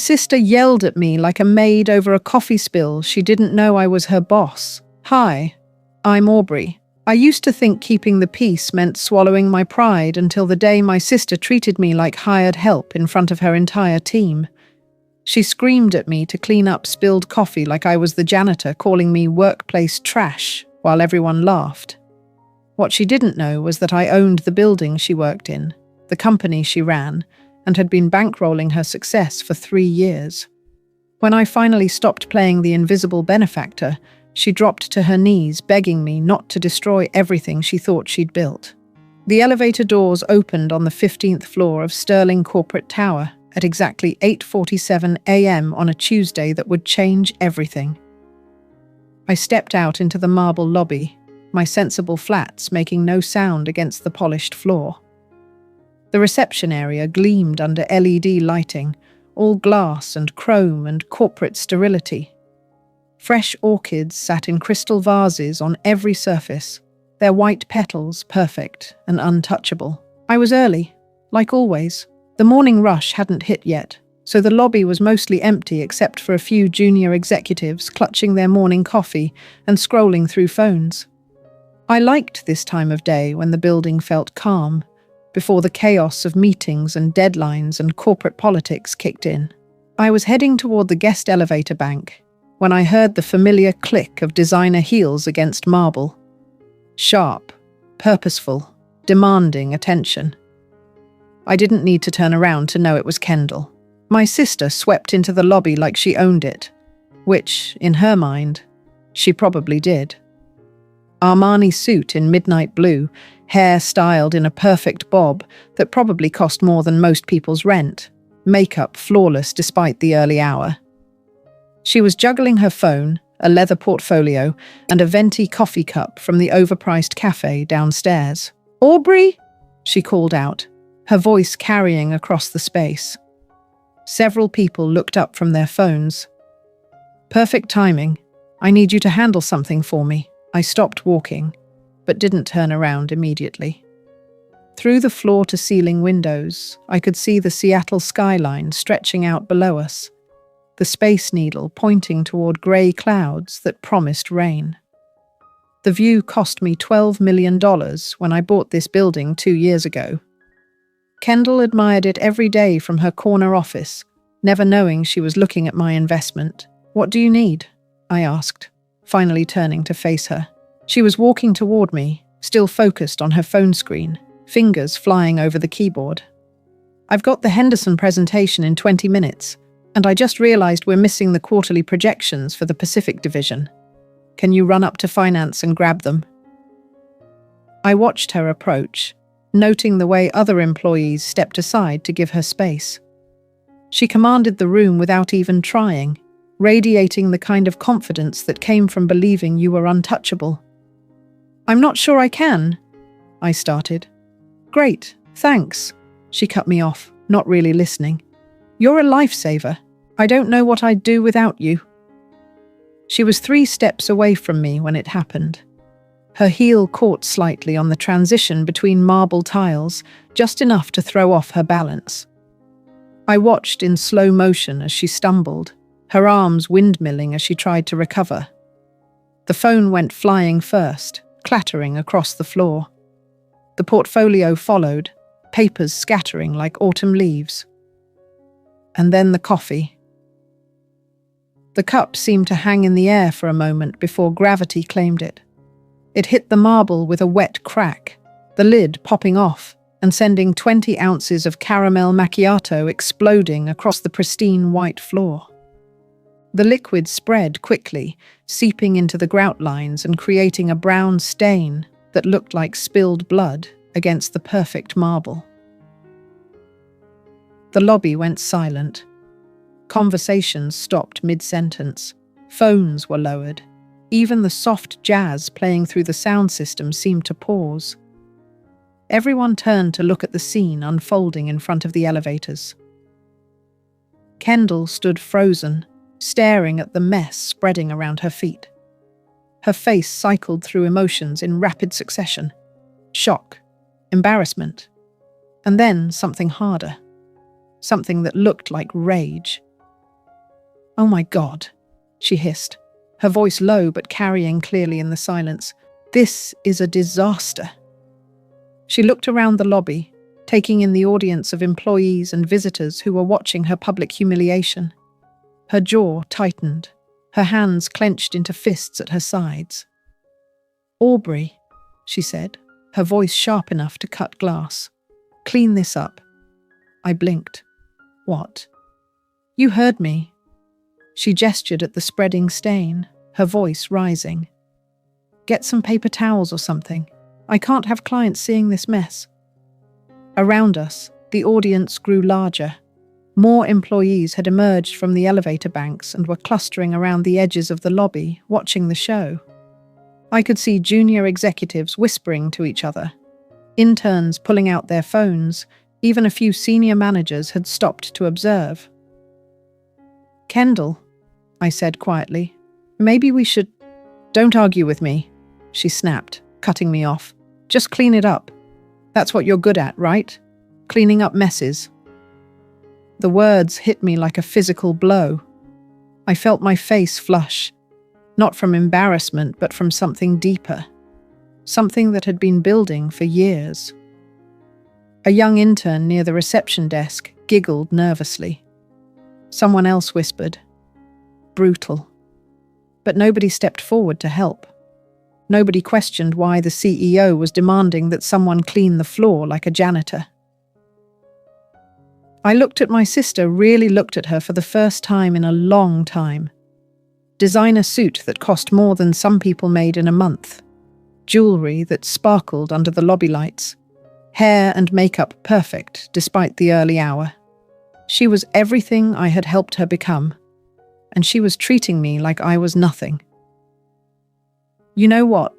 sister yelled at me like a maid over a coffee spill. She didn't know I was her boss. Hi, I'm Aubrey. I used to think keeping the peace meant swallowing my pride until the day my sister treated me like hired help in front of her entire team. She screamed at me to clean up spilled coffee like I was the janitor, calling me workplace trash while everyone laughed. What she didn't know was that I owned the building she worked in, the company she ran, and had been bankrolling her success for 3 years. When I finally stopped playing the invisible benefactor, she dropped to her knees, begging me not to destroy everything she thought she'd built. The elevator doors opened on the 15th floor of Sterling Corporate Tower at exactly 8:47 a.m. on a Tuesday that would change everything. I stepped out into the marble lobby, my sensible flats making no sound against the polished floor. The reception area gleamed under LED lighting, all glass and chrome and corporate sterility. Fresh orchids sat in crystal vases on every surface, their white petals perfect and untouchable. I was early, like always. The morning rush hadn't hit yet, so the lobby was mostly empty except for a few junior executives clutching their morning coffee and scrolling through phones. I liked this time of day when the building felt calm, before the chaos of meetings and deadlines and corporate politics kicked in. I was heading toward the guest elevator bank when I heard the familiar click of designer heels against marble. Sharp, purposeful, demanding attention. I didn't need to turn around to know it was Kendall. My sister swept into the lobby like she owned it, which, in her mind, she probably did. Armani suit in midnight blue, hair styled in a perfect bob that probably cost more than most people's rent, makeup flawless despite the early hour. She was juggling her phone, a leather portfolio, and a venti coffee cup from the overpriced cafe downstairs. "Aubrey?" she called out, her voice carrying across the space. Several people looked up from their phones. "Perfect timing. I need you to handle something for me." I stopped walking, but didn't turn around immediately. Through the floor-to-ceiling windows, I could see the Seattle skyline stretching out below us, the Space Needle pointing toward grey clouds that promised rain. The view cost me $12 million when I bought this building 2 years ago. Kendall admired it every day from her corner office, never knowing she was looking at my investment. "What do you need?" I asked, finally turning to face her. She was walking toward me, still focused on her phone screen, fingers flying over the keyboard. "I've got the Henderson presentation in 20 minutes, and I just realized we're missing the quarterly projections for the Pacific Division. Can you run up to finance and grab them?" I watched her approach, noting the way other employees stepped aside to give her space. She commanded the room without even trying, radiating the kind of confidence that came from believing you were untouchable. "I'm not sure I can," I started. "Great, thanks," she cut me off, not really listening. "You're a lifesaver. I don't know what I'd do without you." She was 3 steps away from me when it happened. Her heel caught slightly on the transition between marble tiles, just enough to throw off her balance. I watched in slow motion as she stumbled, her arms windmilling as she tried to recover. The phone went flying first, clattering across the floor. The portfolio followed, papers scattering like autumn leaves. And then the coffee. The cup seemed to hang in the air for a moment before gravity claimed it. It hit the marble with a wet crack, the lid popping off and sending 20 ounces of caramel macchiato exploding across the pristine white floor. The liquid spread quickly, seeping into the grout lines and creating a brown stain that looked like spilled blood against the perfect marble. The lobby went silent. Conversations stopped mid-sentence. Phones were lowered. Even the soft jazz playing through the sound system seemed to pause. Everyone turned to look at the scene unfolding in front of the elevators. Kendall stood frozen, staring at the mess spreading around her feet. Her face cycled through emotions in rapid succession. Shock, embarrassment, and then something harder. Something that looked like rage. "Oh my God," she hissed, her voice low but carrying clearly in the silence. "This is a disaster." She looked around the lobby, taking in the audience of employees and visitors who were watching her public humiliation. Her jaw tightened, her hands clenched into fists at her sides. "Aubrey," she said, her voice sharp enough to cut glass. "Clean this up." I blinked. "What?" "You heard me." She gestured at the spreading stain, her voice rising. "Get some paper towels or something. I can't have clients seeing this mess." Around us, the audience grew larger. More employees had emerged from the elevator banks and were clustering around the edges of the lobby, watching the show. I could see junior executives whispering to each other, interns pulling out their phones, even a few senior managers had stopped to observe. "Kendall," I said quietly, "maybe we should—" "Don't argue with me," she snapped, cutting me off. "Just clean it up. That's what you're good at, right? Cleaning up messes." The words hit me like a physical blow. I felt my face flush, not from embarrassment, but from something deeper, something that had been building for years. A young intern near the reception desk giggled nervously. Someone else whispered, "Brutal." But nobody stepped forward to help. Nobody questioned why the CEO was demanding that someone clean the floor like a janitor. I looked at my sister, really looked at her for the first time in a long time. Designer suit that cost more than some people made in a month. Jewelry that sparkled under the lobby lights. Hair and makeup perfect despite the early hour. She was everything I had helped her become, and she was treating me like I was nothing. "You know what?"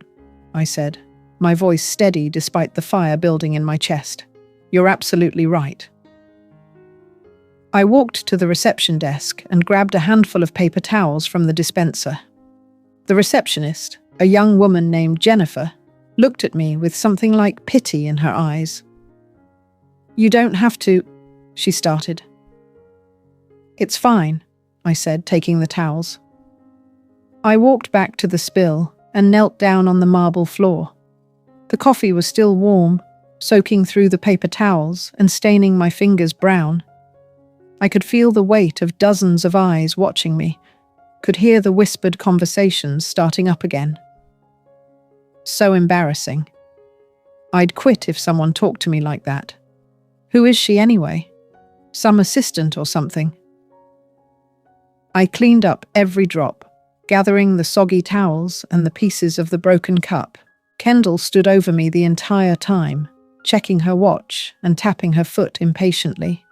I said, my voice steady despite the fire building in my chest. "You're absolutely right." I walked to the reception desk and grabbed a handful of paper towels from the dispenser. The receptionist, a young woman named Jennifer, looked at me with something like pity in her eyes. "You don't have to," she started. "It's fine," I said, taking the towels. I walked back to the spill and knelt down on the marble floor. The coffee was still warm, soaking through the paper towels and staining my fingers brown. I could feel the weight of dozens of eyes watching me, could hear the whispered conversations starting up again. So embarrassing. I'd quit if someone talked to me like that. Who is she anyway? Some assistant or something? I cleaned up every drop, gathering the soggy towels and the pieces of the broken cup. Kendall stood over me the entire time, checking her watch and tapping her foot impatiently.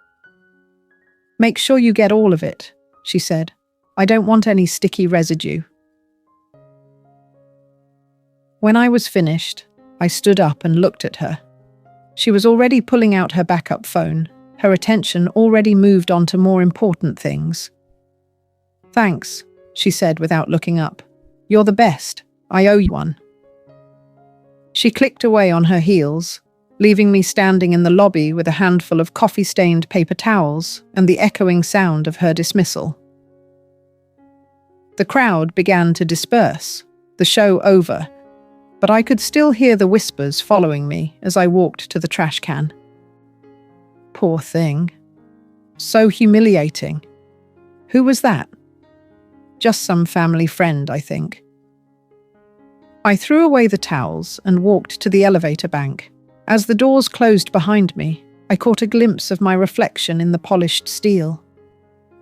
"Make sure you get all of it," she said. "I don't want any sticky residue." When I was finished, I stood up and looked at her. She was already pulling out her backup phone, her attention already moved on to more important things. "Thanks," she said without looking up. "You're the best. I owe you one." She clicked away on her heels, leaving me standing in the lobby with a handful of coffee-stained paper towels and the echoing sound of her dismissal. The crowd began to disperse, the show over, but I could still hear the whispers following me as I walked to the trash can. Poor thing. So humiliating. Who was that? Just some family friend, I think. I threw away the towels and walked to the elevator bank. As the doors closed behind me, I caught a glimpse of my reflection in the polished steel.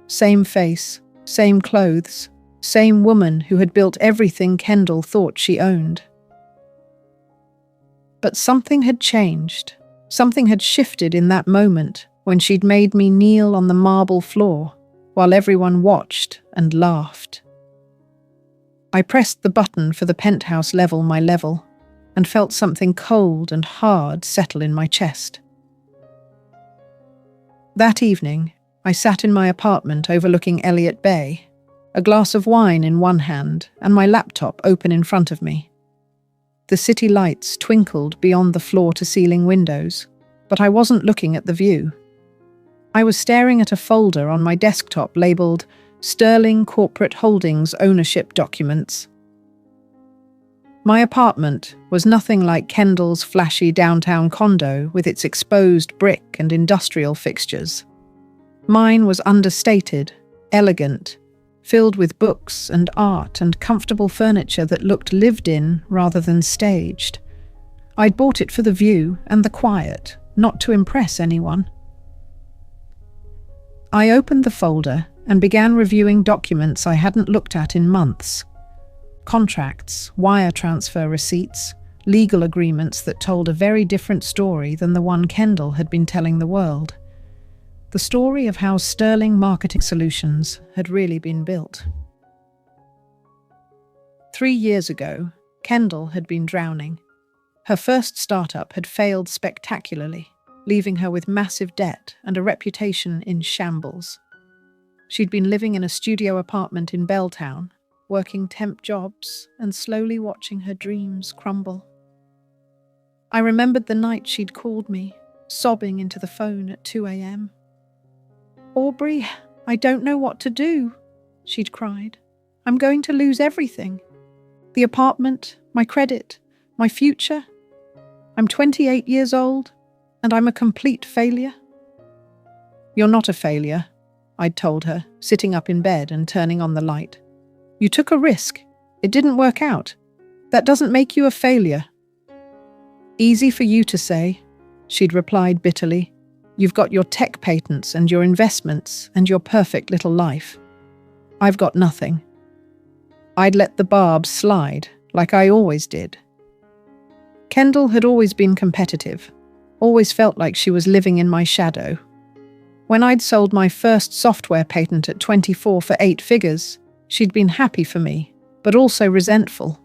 Same face, same clothes, same woman who had built everything Kendall thought she owned. But something had changed. Something had shifted in that moment when she'd made me kneel on the marble floor while everyone watched and laughed. I pressed the button for the penthouse level, my level, and felt something cold and hard settle in my chest. That evening, I sat in my apartment overlooking Elliott Bay, a glass of wine in one hand and my laptop open in front of me. The city lights twinkled beyond the floor-to-ceiling windows, but I wasn't looking at the view. I was staring at a folder on my desktop labeled Sterling Corporate Holdings ownership documents. My apartment was nothing like Kendall's flashy downtown condo with its exposed brick and industrial fixtures. Mine was understated, elegant, filled with books and art and comfortable furniture that looked lived in rather than staged. I'd bought it for the view and the quiet, not to impress anyone. I opened the folder and began reviewing documents I hadn't looked at in months. Contracts, wire transfer receipts, legal agreements that told a very different story than the one Kendall had been telling the world. The story of how Sterling Marketing Solutions had really been built. 3 years ago, Kendall had been drowning. Her first startup had failed spectacularly, leaving her with massive debt and a reputation in shambles. She'd been living in a studio apartment in Belltown, working temp jobs and slowly watching her dreams crumble. I remembered the night she'd called me, sobbing into the phone at 2 a.m. "Aubrey, I don't know what to do," she'd cried. "I'm going to lose everything. The apartment, my credit, my future. I'm 28 years old, and I'm a complete failure." "You're not a failure," I'd told her, sitting up in bed and turning on the light. "You took a risk. It didn't work out. That doesn't make you a failure." "Easy for you to say," she'd replied bitterly. "You've got your tech patents and your investments and your perfect little life. I've got nothing." I'd let the barbs slide, like I always did. Kendall had always been competitive, always felt like she was living in my shadow. When I'd sold my first software patent at 24 for 8 figures, she'd been happy for me, but also resentful.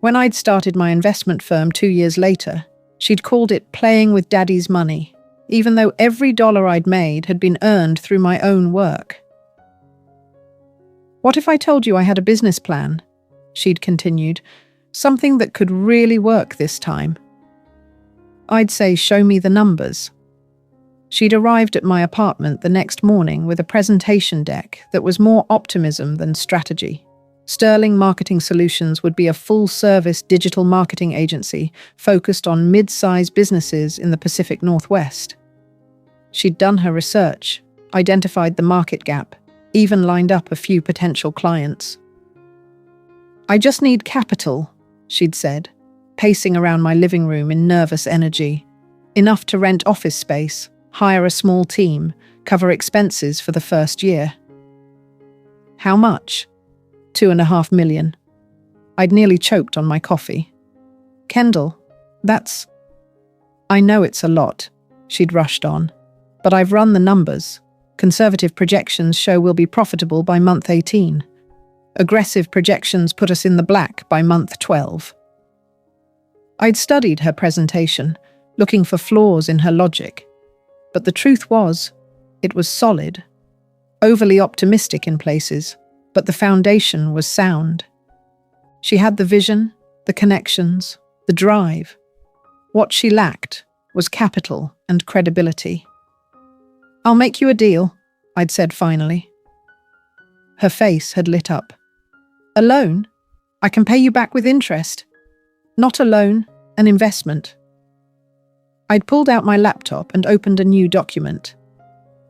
When I'd started my investment firm 2 years later, she'd called it playing with Daddy's money, even though every dollar I'd made had been earned through my own work. "What if I told you I had a business plan?" she'd continued. "Something that could really work this time." I'd say, "Show me the numbers." She'd arrived at my apartment the next morning with a presentation deck that was more optimism than strategy. Sterling Marketing Solutions would be a full-service digital marketing agency focused on mid-size businesses in the Pacific Northwest. She'd done her research, identified the market gap, even lined up a few potential clients. "I just need capital," she'd said, pacing around my living room in nervous energy. "Enough to rent office space, hire a small team, cover expenses for the first year." "How much?" $2.5 million. I'd nearly choked on my coffee. "Kendall, that's..." "I know it's a lot," she'd rushed on, "but I've run the numbers. Conservative projections show we'll be profitable by month 18. Aggressive projections put us in the black by month 12. I'd studied her presentation, looking for flaws in her logic. But the truth was, it was solid. Overly optimistic in places, but the foundation was sound. She had the vision, the connections, the drive. What she lacked was capital and credibility. "I'll make you a deal," I'd said finally. Her face had lit up. "A loan? I can pay you back with interest." "Not a loan, an investment." I'd pulled out my laptop and opened a new document.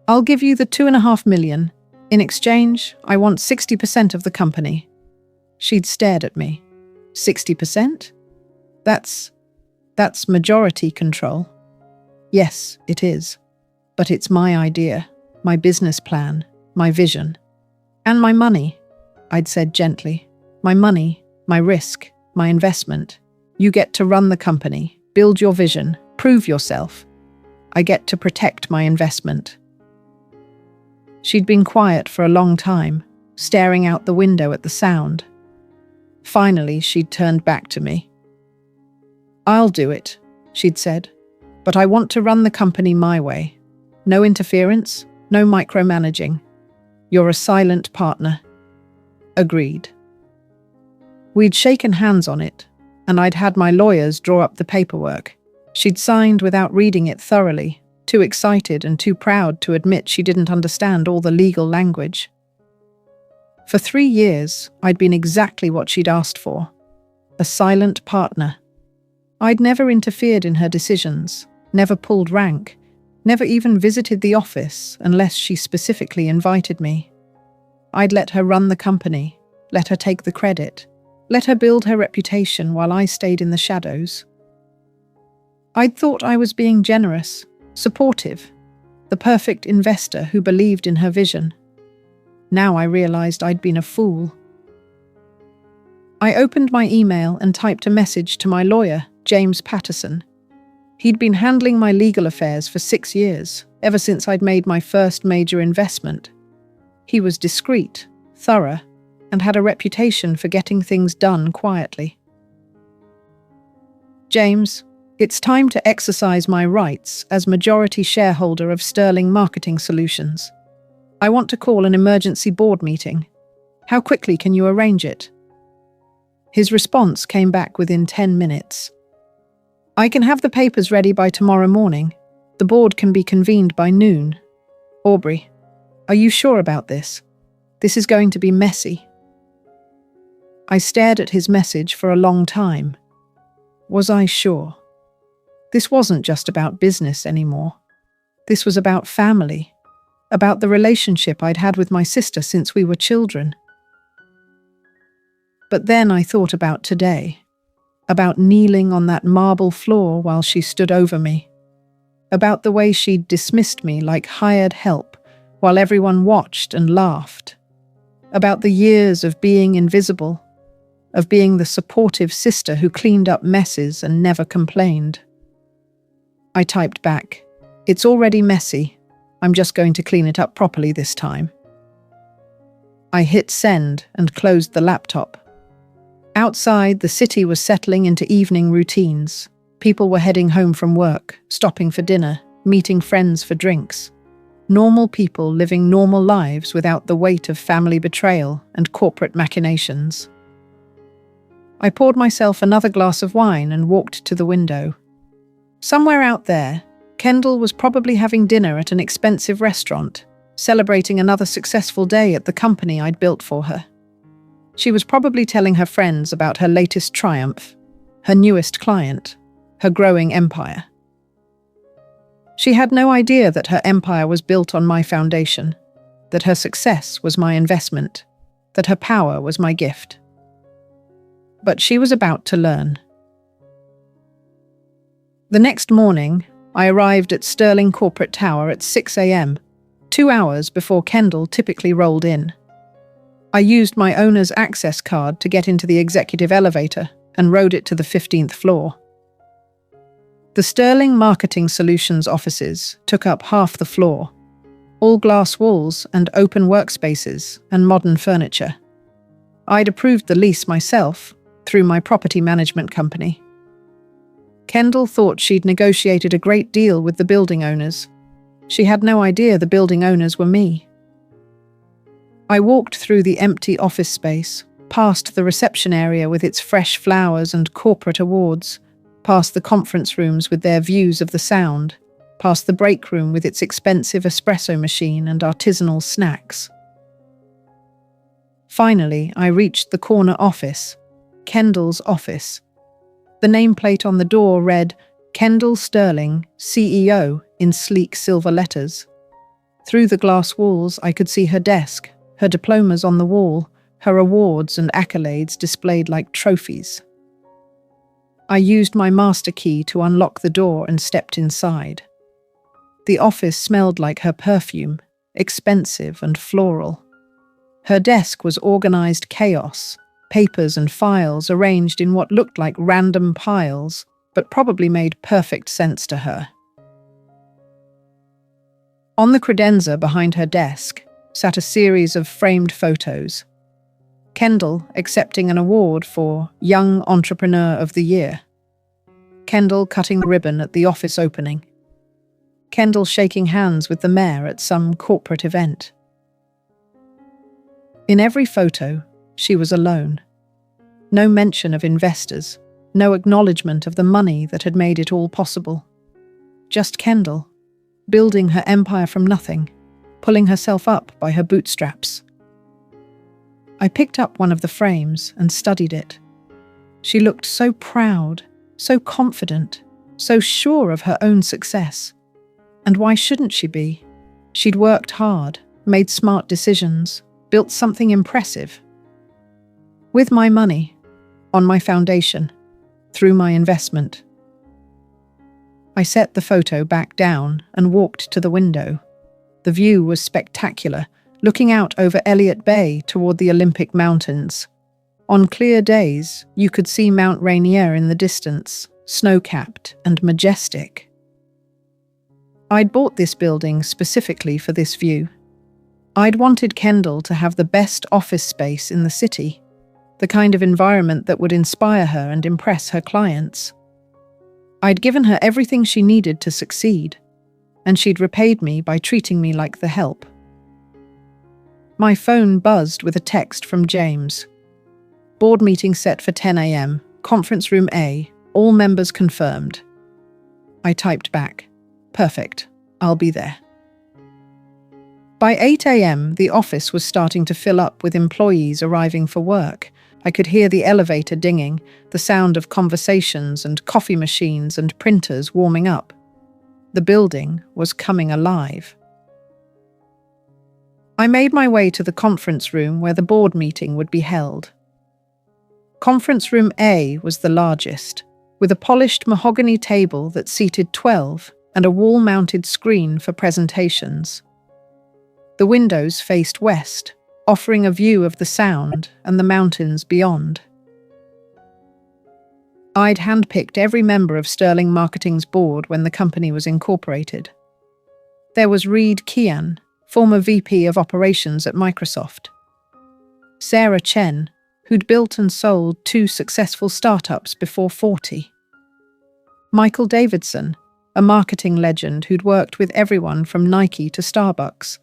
"I'll give you the $2.5 million. In exchange, I want 60% of the company." She'd stared at me. 60%? That's majority control. "Yes, it is. But it's my idea, my business plan, my vision. And my money," I'd said gently. "My money, my risk, my investment. You get to run the company, build your vision, prove yourself. I get to protect my investment." She'd been quiet for a long time, staring out the window at the sound. Finally, she'd turned back to me. "I'll do it," she'd said, "but I want to run the company my way. No interference, no micromanaging. You're a silent partner." Agreed. We'd shaken hands on it, and I'd had my lawyers draw up the paperwork. She'd signed without reading it thoroughly, too excited and too proud to admit she didn't understand all the legal language. For 3 years, I'd been exactly what she'd asked for. A silent partner. I'd never interfered in her decisions, never pulled rank, never even visited the office unless she specifically invited me. I'd let her run the company, let her take the credit, let her build her reputation while I stayed in the shadows. I'd thought I was being generous, supportive, the perfect investor who believed in her vision. Now I realized I'd been a fool. I opened my email and typed a message to my lawyer, James Patterson. He'd been handling my legal affairs for 6 years, ever since I'd made my first major investment. He was discreet, thorough, and had a reputation for getting things done quietly. James, it's time to exercise my rights as majority shareholder of Sterling Marketing Solutions. I want to call an emergency board meeting. How quickly can you arrange it? His response came back within 10 minutes. I can have the papers ready by tomorrow morning. The board can be convened by noon. Aubrey, are you sure about this? This is going to be messy. I stared at his message for a long time. Was I sure? This wasn't just about business anymore. This was about family, about the relationship I'd had with my sister since we were children. But then I thought about today, about kneeling on that marble floor while she stood over me, about the way she'd dismissed me like hired help while everyone watched and laughed, about the years of being invisible, of being the supportive sister who cleaned up messes and never complained. I typed back, "It's already messy. I'm just going to clean it up properly this time." I hit send and closed the laptop. Outside, the city was settling into evening routines. People were heading home from work, stopping for dinner, meeting friends for drinks. Normal people living normal lives without the weight of family betrayal and corporate machinations. I poured myself another glass of wine and walked to the window. Somewhere out there, Kendall was probably having dinner at an expensive restaurant, celebrating another successful day at the company I'd built for her. She was probably telling her friends about her latest triumph, her newest client, her growing empire. She had no idea that her empire was built on my foundation, that her success was my investment, that her power was my gift. But she was about to learn. The next morning, I arrived at Sterling Corporate Tower at 6 a.m., 2 hours before Kendall typically rolled in. I used my owner's access card to get into the executive elevator and rode it to the 15th floor. The Sterling Marketing Solutions offices took up half the floor, all glass walls and open workspaces and modern furniture. I'd approved the lease myself through my property management company. Kendall thought she'd negotiated a great deal with the building owners. She had no idea the building owners were me. I walked through the empty office space, past the reception area with its fresh flowers and corporate awards, past the conference rooms with their views of the sound, past the break room with its expensive espresso machine and artisanal snacks. Finally, I reached the corner office, Kendall's office. The nameplate on the door read, "Kendall Sterling, CEO," in sleek silver letters. Through the glass walls, I could see her desk, her diplomas on the wall, her awards and accolades displayed like trophies. I used my master key to unlock the door and stepped inside. The office smelled like her perfume, expensive and floral. Her desk was organized chaos, papers and files arranged in what looked like random piles, but probably made perfect sense to her. On the credenza behind her desk sat a series of framed photos. Kendall accepting an award for Young Entrepreneur of the Year. Kendall cutting the ribbon at the office opening. Kendall shaking hands with the mayor at some corporate event. In every photo, she was alone. No mention of investors, no acknowledgement of the money that had made it all possible. Just Kendall, building her empire from nothing, pulling herself up by her bootstraps. I picked up one of the frames and studied it. She looked so proud, so confident, so sure of her own success. And why shouldn't she be? She'd worked hard, made smart decisions, built something impressive. With my money, on my foundation, through my investment. I set the photo back down and walked to the window. The view was spectacular, looking out over Elliott Bay toward the Olympic Mountains. On clear days, you could see Mount Rainier in the distance, snow-capped and majestic. I'd bought this building specifically for this view. I'd wanted Kendall to have the best office space in the city, the kind of environment that would inspire her and impress her clients. I'd given her everything she needed to succeed, and she'd repaid me by treating me like the help. My phone buzzed with a text from James. Board meeting set for 10 a.m, conference room A, all members confirmed. I typed back, "Perfect, I'll be there." By 8 a.m, the office was starting to fill up with employees arriving for work. I could hear the elevator dinging, the sound of conversations and coffee machines and printers warming up. The building was coming alive. I made my way to the conference room where the board meeting would be held. Conference room A was the largest, with a polished mahogany table that seated 12 and a wall-mounted screen for presentations. The windows faced west, offering a view of the Sound and the mountains beyond. I'd handpicked every member of Sterling Marketing's board when the company was incorporated. There was Reed Kian, former VP of Operations at Microsoft. Sarah Chen, who'd built and sold 2 successful startups before 40. Michael Davidson, a marketing legend who'd worked with everyone from Nike to Starbucks.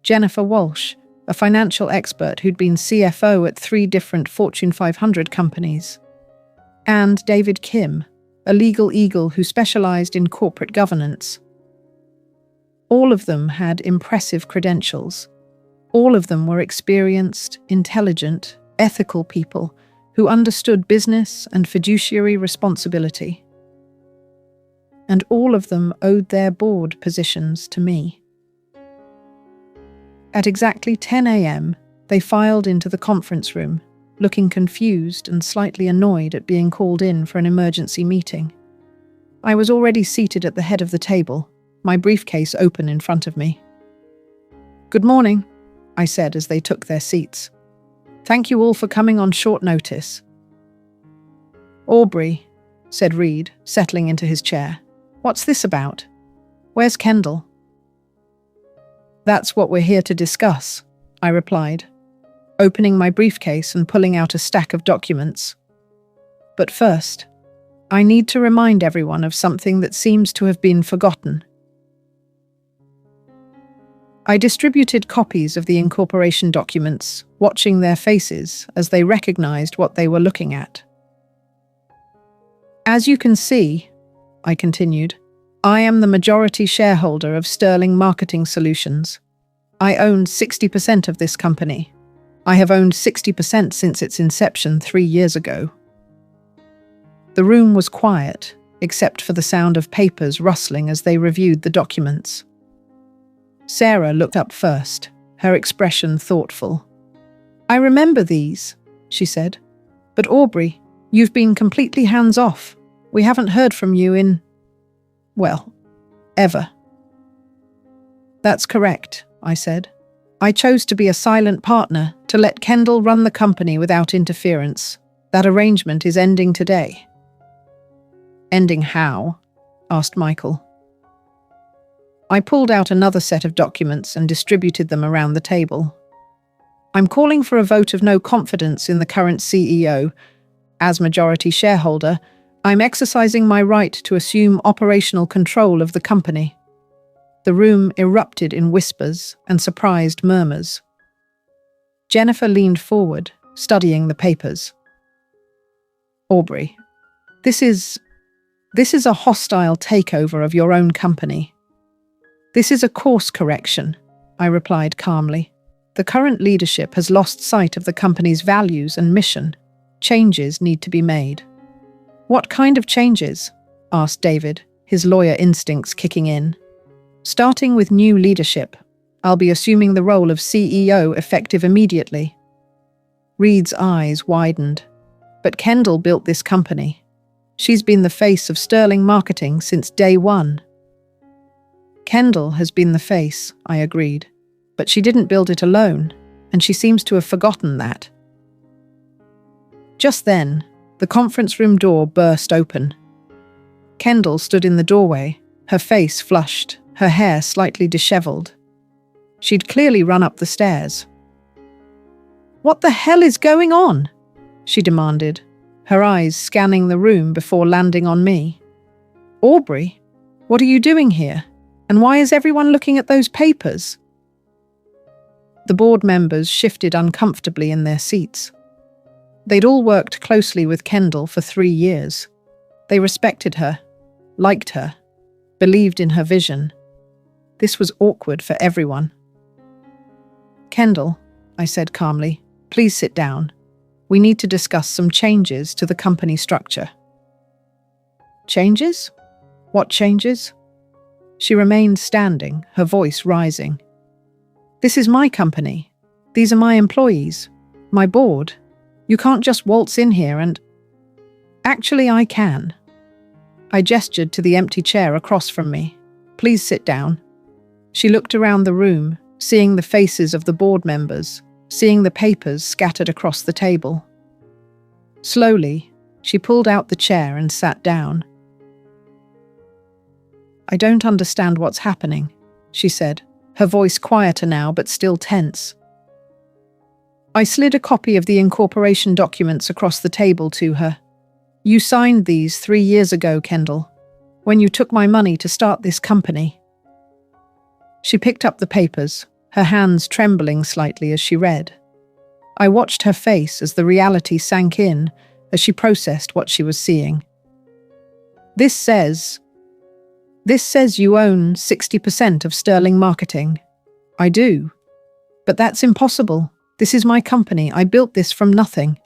Jennifer Walsh, a financial expert who'd been CFO at 3 different Fortune 500 companies. And David Kim, a legal eagle who specialized in corporate governance. All of them had impressive credentials. All of them were experienced, intelligent, ethical people who understood business and fiduciary responsibility. And all of them owed their board positions to me. At exactly 10 a.m, they filed into the conference room, looking confused and slightly annoyed at being called in for an emergency meeting. I was already seated at the head of the table, my briefcase open in front of me. "Good morning," I said as they took their seats. "Thank you all for coming on short notice." "Aubrey," said Reed, settling into his chair. "What's this about? Where's Kendall?" "That's what we're here to discuss," I replied, opening my briefcase and pulling out a stack of documents. "But first, I need to remind everyone of something that seems to have been forgotten." I distributed copies of the incorporation documents, watching their faces as they recognized what they were looking at. "As you can see," I continued, "I am the majority shareholder of Sterling Marketing Solutions. I own 60% of this company. I have owned 60% since its inception 3 years ago." The room was quiet, except for the sound of papers rustling as they reviewed the documents. Sarah looked up first, her expression thoughtful. "I remember these," she said. "But Aubrey, you've been completely hands-off. We haven't heard from you in, well, ever." "That's correct," I said. "I chose to be a silent partner, to let Kendall run the company without interference. That arrangement is ending today." "Ending how?" asked Michael. I pulled out another set of documents and distributed them around the table. "I'm calling for a vote of no confidence in the current CEO. As majority shareholder, I'm exercising my right to assume operational control of the company." The room erupted in whispers and surprised murmurs. Jennifer leaned forward, studying the papers. "Aubrey, this is a hostile takeover of your own company. This is a course correction," I replied calmly. The current leadership has lost sight of the company's values and mission. Changes need to be made." "What kind of changes?" asked David, his lawyer instincts kicking in. "Starting with new leadership. I'll be assuming the role of CEO effective immediately." Reed's eyes widened. "But Kendall built this company. She's been the face of sterling marketing since day one." "Kendall has been the face," I agreed. "But she didn't build it alone, and she seems to have forgotten that." Just then, the conference room door burst open. Kendall stood in the doorway, her face flushed, her hair slightly disheveled. She'd clearly run up the stairs. "What the hell is going on?" she demanded, her eyes scanning the room before landing on me. "Aubrey, what are you doing here? And why is everyone looking at those papers?" The board members shifted uncomfortably in their seats. They'd all worked closely with Kendall for 3 years. They respected her, liked her, believed in her vision. This was awkward for everyone. "Kendall," I said calmly, "please sit down. We need to discuss some changes to the company structure." "Changes? What changes?" She remained standing, her voice rising. "This is my company. These are my employees, my board. You can't just waltz in here and—" "Actually, I can." I gestured to the empty chair across from me. "Please sit down." She looked around the room, seeing the faces of the board members, seeing the papers scattered across the table. Slowly, she pulled out the chair and sat down. "I don't understand what's happening," she said, her voice quieter now but still tense. I slid a copy of the incorporation documents across the table to her. "You signed these 3 years ago, Kendall, when you took my money to start this company." She picked up the papers, her hands trembling slightly as she read. I watched her face as the reality sank in, as she processed what she was seeing. This says you own 60% of Sterling Marketing." "I do. But that's impossible. This is my company. I built this from nothing."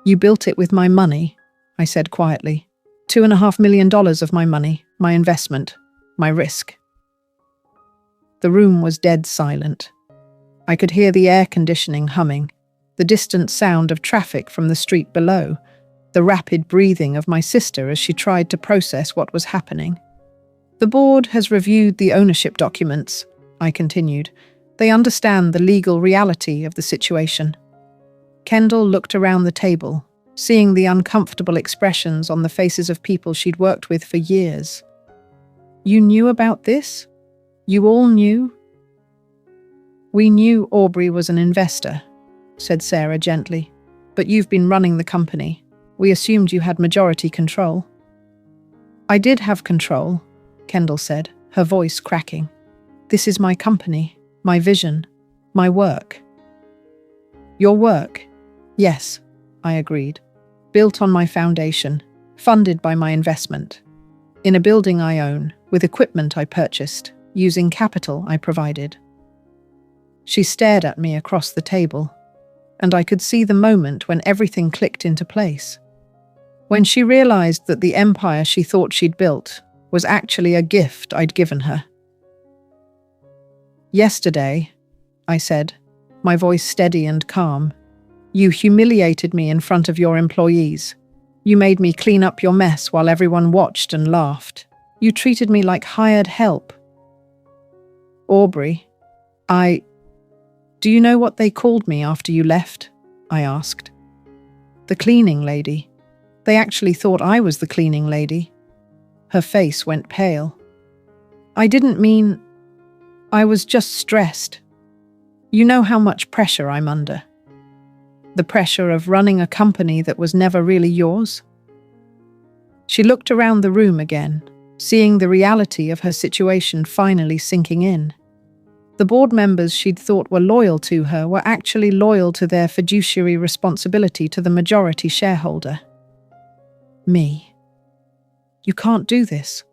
"You built it with my money," I said quietly. $2.5 million of my money, my investment, my risk." The room was dead silent. I could hear the air conditioning humming, the distant sound of traffic from the street below, the rapid breathing of my sister as she tried to process what was happening. "The board has reviewed the ownership documents," I continued. "They understand the legal reality of the situation." Kendall looked around the table, seeing the uncomfortable expressions on the faces of people she'd worked with for years. "You knew about this? You all knew?" "We knew Aubrey was an investor," said Sarah gently. "But you've been running the company. We assumed you had majority control." "I did have control," Kendall said, her voice cracking. "This is my company, my vision, my work." "Your work?" "Yes," I agreed. "Built on my foundation, funded by my investment. In a building I own, with equipment I purchased, using capital I provided." She stared at me across the table, and I could see the moment when everything clicked into place. When she realized that the empire she thought she'd built was actually a gift I'd given her. "Yesterday," I said, my voice steady and calm, "you humiliated me in front of your employees. You made me clean up your mess while everyone watched and laughed. You treated me like hired help." "Aubrey, do you know what they called me after you left?" I asked. "The cleaning lady. They actually thought I was the cleaning lady." Her face went pale. "I didn't mean... I was just stressed. You know how much pressure I'm under. The pressure of running a company that was never really yours." She looked around the room again, seeing the reality of her situation finally sinking in. The board members she'd thought were loyal to her were actually loyal to their fiduciary responsibility to the majority shareholder. Me. "You can't do this,"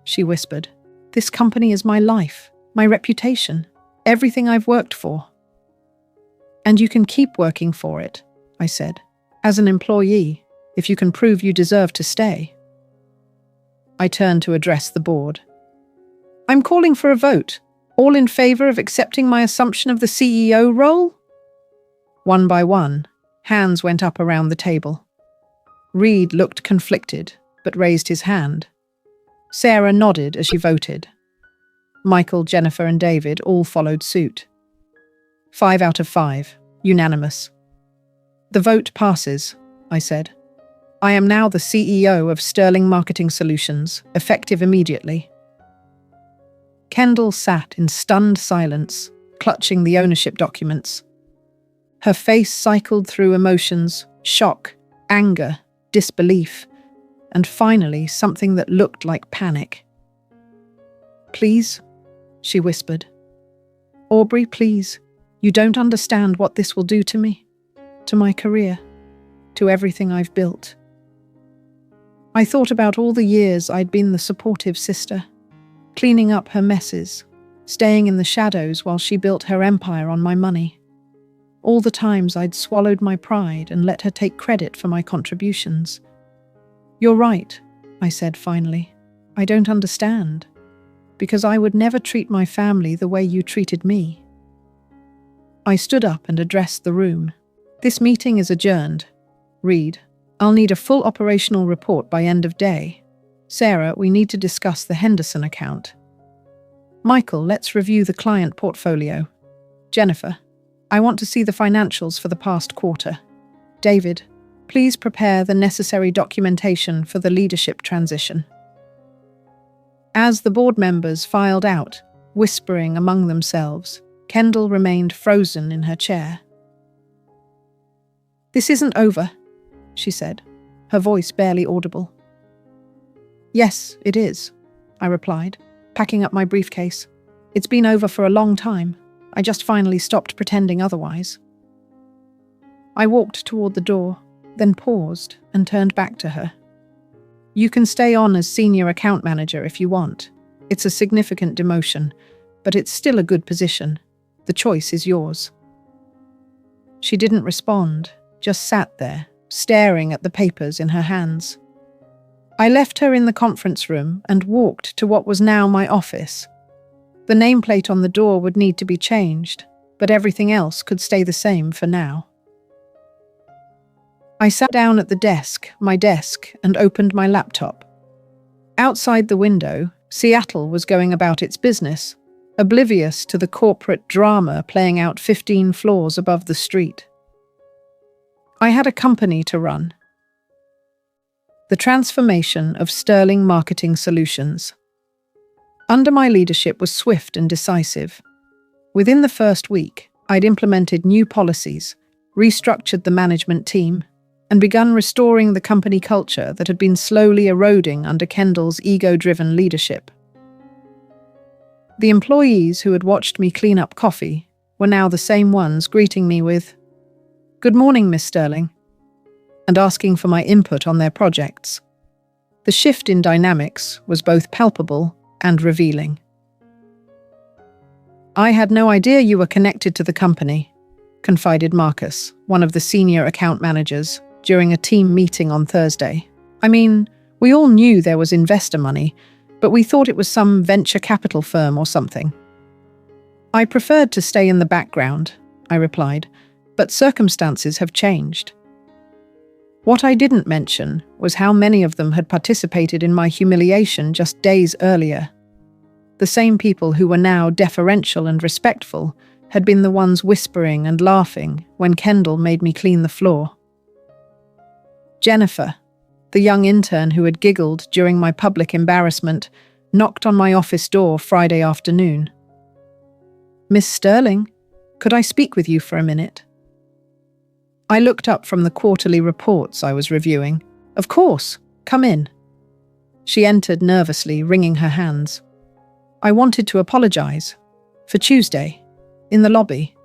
she whispered. "This company is my life, my reputation, everything I've worked for." And you can keep working for it, I said, as an employee, if you can prove you deserve to stay. I turned to address the board. I'm calling for a vote. All in favor of accepting my assumption of the CEO role? One by one, hands went up around the table. Reed looked conflicted, but raised his hand. Sarah nodded as she voted. Michael, Jennifer, and David all followed suit. 5 out of 5, unanimous. The vote passes, I said. I am now the CEO of Sterling Marketing Solutions, effective immediately. Kendall sat in stunned silence, clutching the ownership documents. Her face cycled through emotions, shock, anger, disbelief, and finally something that looked like panic. Please, she whispered. Aubrey, please. You don't understand what this will do to me, to my career, to everything I've built. I thought about all the years I'd been the supportive sister, cleaning up her messes, staying in the shadows while she built her empire on my money. All the times I'd swallowed my pride and let her take credit for my contributions. You're right, I said finally. I don't understand, because I would never treat my family the way you treated me. I stood up and addressed the room. This meeting is adjourned. Reed, I'll need a full operational report by end of day. Sarah, we need to discuss the Henderson account. Michael, let's review the client portfolio. Jennifer, I want to see the financials for the past quarter. David, please prepare the necessary documentation for the leadership transition. As the board members filed out, whispering among themselves, Kendall remained frozen in her chair. This isn't over, she said, her voice barely audible. Yes, it is, I replied, packing up my briefcase. It's been over for a long time. I just finally stopped pretending otherwise. I walked toward the door, then paused and turned back to her. You can stay on as senior account manager if you want. It's a significant demotion, but it's still a good position. The choice is yours. She didn't respond, just sat there, staring at the papers in her hands. I left her in the conference room and walked to what was now my office. The nameplate on the door would need to be changed, but everything else could stay the same for now. I sat down at my desk, and opened my laptop. Outside the window, Seattle was going about its business, oblivious to the corporate drama playing out 15 floors above the street. I had a company to run. The transformation of Sterling Marketing Solutions. Under my leadership was swift and decisive. Within the first week, I'd implemented new policies, restructured the management team, and begun restoring the company culture that had been slowly eroding under Kendall's ego-driven leadership. The employees who had watched me clean up coffee were now the same ones greeting me with, "Good morning, Miss Sterling," and asking for my input on their projects. The shift in dynamics was both palpable and revealing. "I had no idea you were connected to the company," confided Marcus, one of the senior account managers, during a team meeting on Thursday. "I mean, we all knew there was investor money, but we thought it was some venture capital firm or something." "I preferred to stay in the background," I replied, "but circumstances have changed." What I didn't mention was how many of them had participated in my humiliation just days earlier. The same people who were now deferential and respectful had been the ones whispering and laughing when Kendall made me clean the floor. Jennifer, the young intern who had giggled during my public embarrassment, knocked on my office door Friday afternoon. "Miss Sterling, could I speak with you for a minute?" I looked up from the quarterly reports I was reviewing. "Of course, come in." She entered nervously, wringing her hands. "I wanted to apologize. For Tuesday, in the lobby.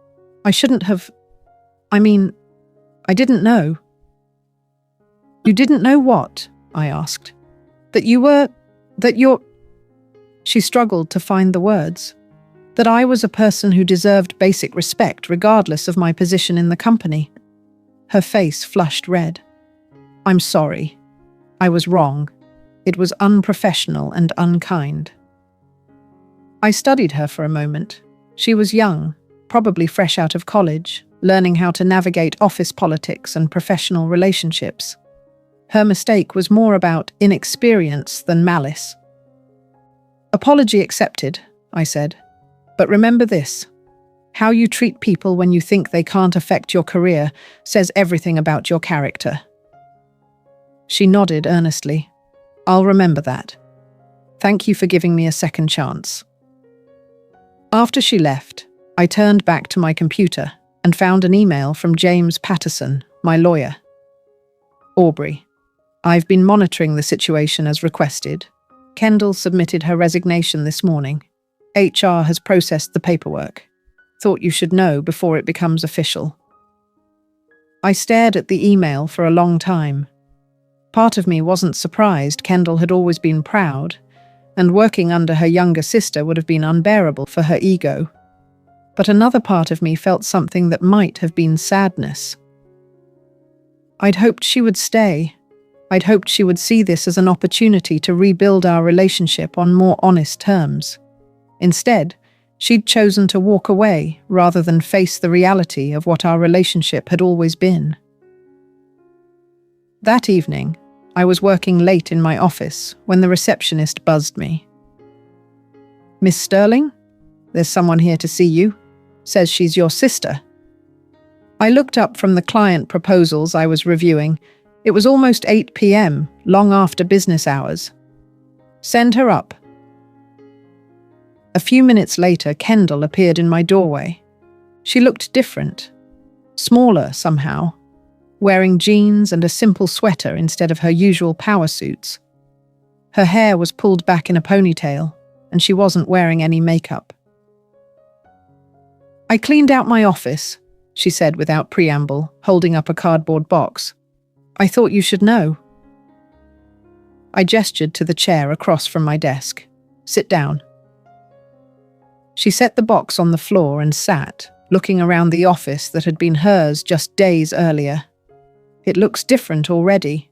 I shouldn't have... I didn't know." "You didn't know what?" I asked. That you're... She struggled to find the words. That I was a person who deserved basic respect regardless of my position in the company. Her face flushed red. I'm sorry. I was wrong. It was unprofessional and unkind. I studied her for a moment. She was young, probably fresh out of college, learning how to navigate office politics and professional relationships. Her mistake was more about inexperience than malice. Apology accepted, I said. But remember this. How you treat people when you think they can't affect your career says everything about your character. She nodded earnestly. I'll remember that. Thank you for giving me a second chance. After she left, I turned back to my computer and found an email from James Patterson, my lawyer. Aubrey, I've been monitoring the situation as requested. Kendall submitted her resignation this morning. HR has processed the paperwork. Thought you should know before it becomes official. I stared at the email for a long time. Part of me wasn't surprised. Kendall had always been proud, and working under her younger sister would have been unbearable for her ego. But another part of me felt something that might have been sadness. I'd hoped she would stay. I'd hoped she would see this as an opportunity to rebuild our relationship on more honest terms. Instead, she'd chosen to walk away rather than face the reality of what our relationship had always been. That evening, I was working late in my office when the receptionist buzzed me. Miss Sterling? There's someone here to see you. Says she's your sister. I looked up from the client proposals I was reviewing. It was almost 8 p.m., long after business hours. Send her up. A few minutes later, Kendall appeared in my doorway. She looked different, smaller somehow, wearing jeans and a simple sweater instead of her usual power suits. Her hair was pulled back in a ponytail, and she wasn't wearing any makeup. I cleaned out my office, she said without preamble, holding up a cardboard box. I thought you should know. I gestured to the chair across from my desk. Sit down. She set the box on the floor and sat, looking around the office that had been hers just days earlier. It looks different already.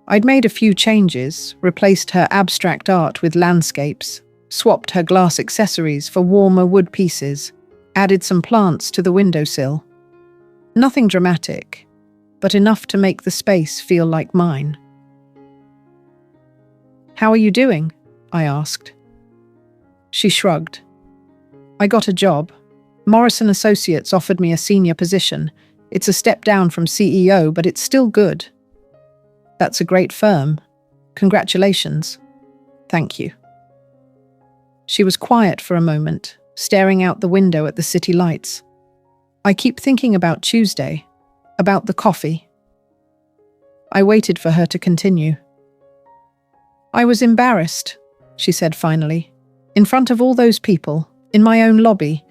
I'd made a few changes, replaced her abstract art with landscapes, swapped her glass accessories for warmer wood pieces, added some plants to the windowsill. Nothing dramatic, but enough to make the space feel like mine. How are you doing? I asked. She shrugged. I got a job. Morrison Associates offered me a senior position. It's a step down from CEO, but it's still good. That's a great firm. Congratulations. Thank you. She was quiet for a moment, staring out the window at the city lights. I keep thinking about Tuesday, about the coffee. I waited for her to continue. I was embarrassed, she said finally, in front of all those people, in my own lobby,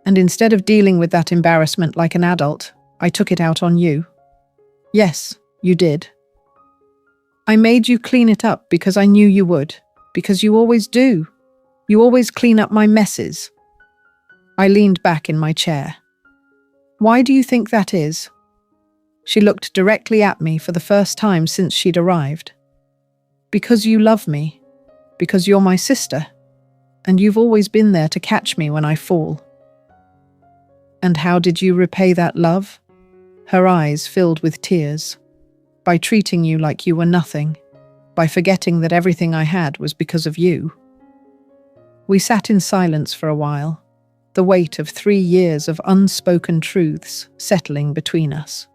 and instead of dealing with that embarrassment like an adult, I took it out on you. Yes, you did. I made you clean it up because I knew you would, because you always do. You always clean up my messes. I leaned back in my chair. Why do you think that is? She looked directly at me for the first time since she'd arrived. Because you love me. Because you're my sister. And you've always been there to catch me when I fall. And how did you repay that love? Her eyes filled with tears. By treating you like you were nothing. By forgetting that everything I had was because of you. We sat in silence for a while, the weight of 3 years of unspoken truths settling between us.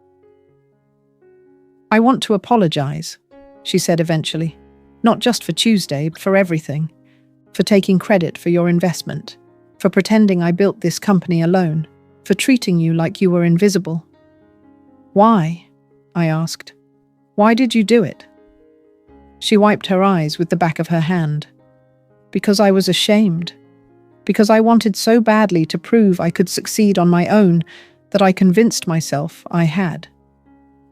I want to apologize, she said eventually, not just for Tuesday, but for everything, for taking credit for your investment, for pretending I built this company alone, for treating you like you were invisible. Why? I asked. Why did you do it? She wiped her eyes with the back of her hand. Because I was ashamed. Because I wanted so badly to prove I could succeed on my own that I convinced myself I had.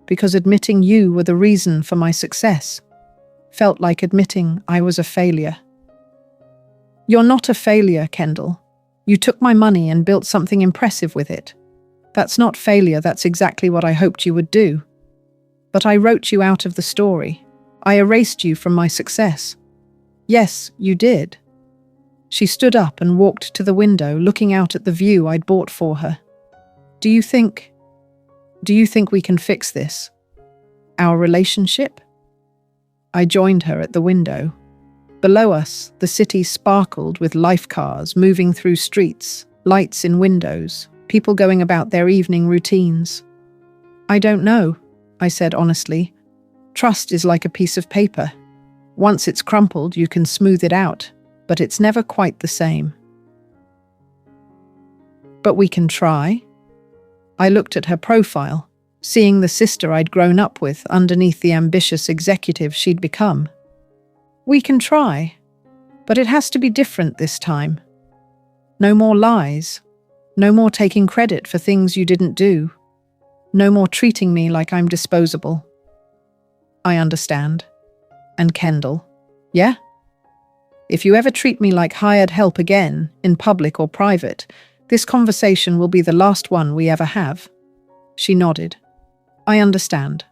Because admitting you were the reason for my success felt like admitting I was a failure. You're not a failure, Kendall. You took my money and built something impressive with it. That's not failure, that's exactly what I hoped you would do. But I wrote you out of the story. I erased you from my success. Yes, you did. She stood up and walked to the window, looking out at the view I'd bought for her. Do you think we can fix this? Our relationship? I joined her at the window. Below us, the city sparkled with life cars moving through streets, lights in windows, people going about their evening routines. I don't know, I said honestly. Trust is like a piece of paper. Once it's crumpled, you can smooth it out, but it's never quite the same. But we can try. I looked at her profile, seeing the sister I'd grown up with underneath the ambitious executive she'd become. We can try, but it has to be different this time. No more lies. No more taking credit for things you didn't do. No more treating me like I'm disposable. I understand. And Kendall, yeah? If you ever treat me like hired help again, in public or private, this conversation will be the last one we ever have. She nodded. I understand.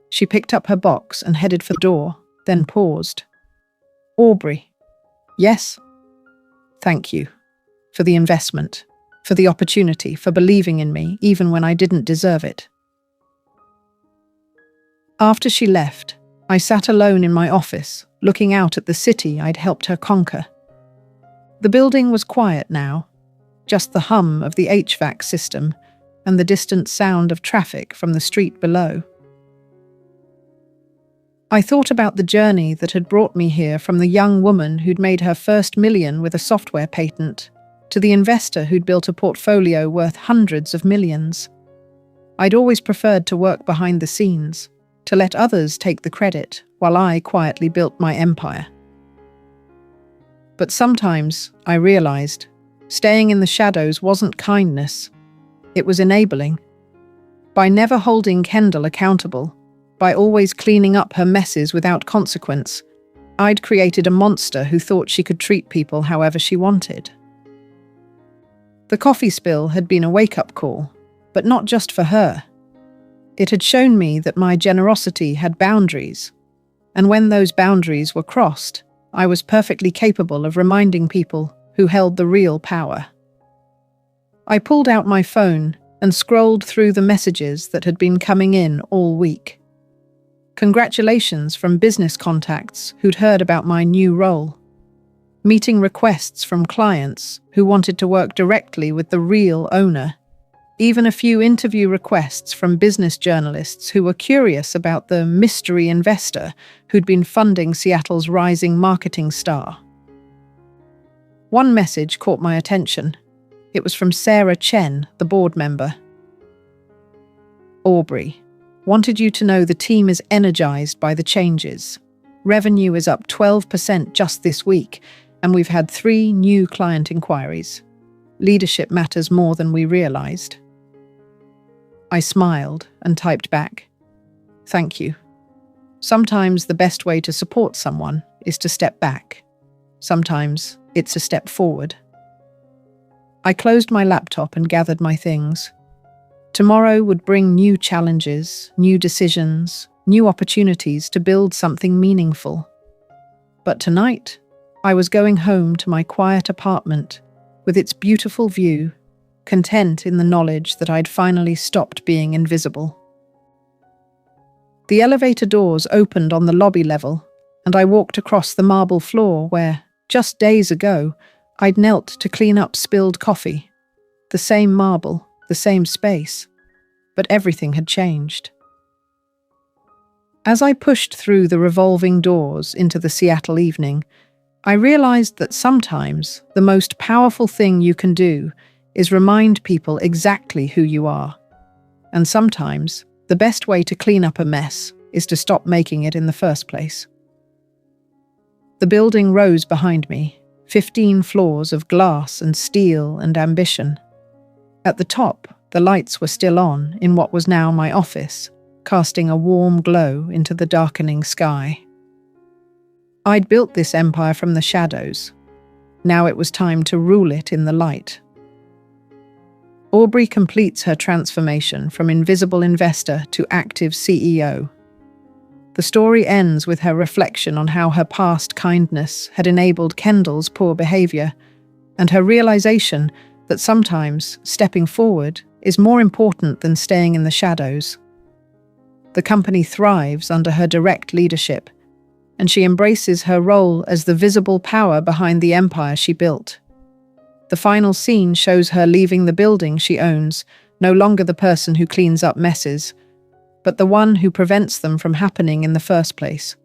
She picked up her box and headed for the door, then paused. Aubrey. Yes? Thank you. For the investment, for the opportunity, for believing in me, even when I didn't deserve it. After she left, I sat alone in my office, looking out at the city I'd helped her conquer. The building was quiet now, just the hum of the HVAC system and the distant sound of traffic from the street below. I thought about the journey that had brought me here, from the young woman who'd made her first million with a software patent, to the investor who'd built a portfolio worth hundreds of millions. I'd always preferred to work behind the scenes, to let others take the credit while I quietly built my empire. But sometimes, I realized, staying in the shadows wasn't kindness. It was enabling. By never holding Kendall accountable, by always cleaning up her messes without consequence, I'd created a monster who thought she could treat people however she wanted. The coffee spill had been a wake-up call, but not just for her. It had shown me that my generosity had boundaries, and when those boundaries were crossed, I was perfectly capable of reminding people who held the real power. I pulled out my phone and scrolled through the messages that had been coming in all week. Congratulations from business contacts who'd heard about my new role. Meeting requests from clients who wanted to work directly with the real owner. Even a few interview requests from business journalists who were curious about the mystery investor who'd been funding Seattle's rising marketing star. One message caught my attention. It was from Sarah Chen, the board member. Aubrey, wanted you to know the team is energized by the changes. Revenue is up 12% just this week, and we've had 3 new client inquiries. Leadership matters more than we realized. I smiled and typed back, "Thank you. Sometimes the best way to support someone is to step back. Sometimes it's a step forward." I closed my laptop and gathered my things. Tomorrow would bring new challenges, new decisions, new opportunities to build something meaningful. But tonight, I was going home to my quiet apartment with its beautiful view, content in the knowledge that I'd finally stopped being invisible. The elevator doors opened on the lobby level, and I walked across the marble floor where, just days ago, I'd knelt to clean up spilled coffee. The same marble, the same space, but everything had changed. As I pushed through the revolving doors into the Seattle evening, I realized that sometimes the most powerful thing you can do is remind people exactly who you are. And sometimes the best way to clean up a mess is to stop making it in the first place. The building rose behind me, 15 floors of glass and steel and ambition. At the top, the lights were still on in what was now my office, casting a warm glow into the darkening sky. I'd built this empire from the shadows, Now it was time to rule it in the light. Aubrey completes her transformation from invisible investor to active CEO. The story ends with her reflection on how her past kindness had enabled Kendall's poor behavior, and her realization that sometimes stepping forward is more important than staying in the shadows. The company thrives under her direct leadership, and she embraces her role as the visible power behind the empire she built. The final scene shows her leaving the building she owns, no longer the person who cleans up messes, but the one who prevents them from happening in the first place.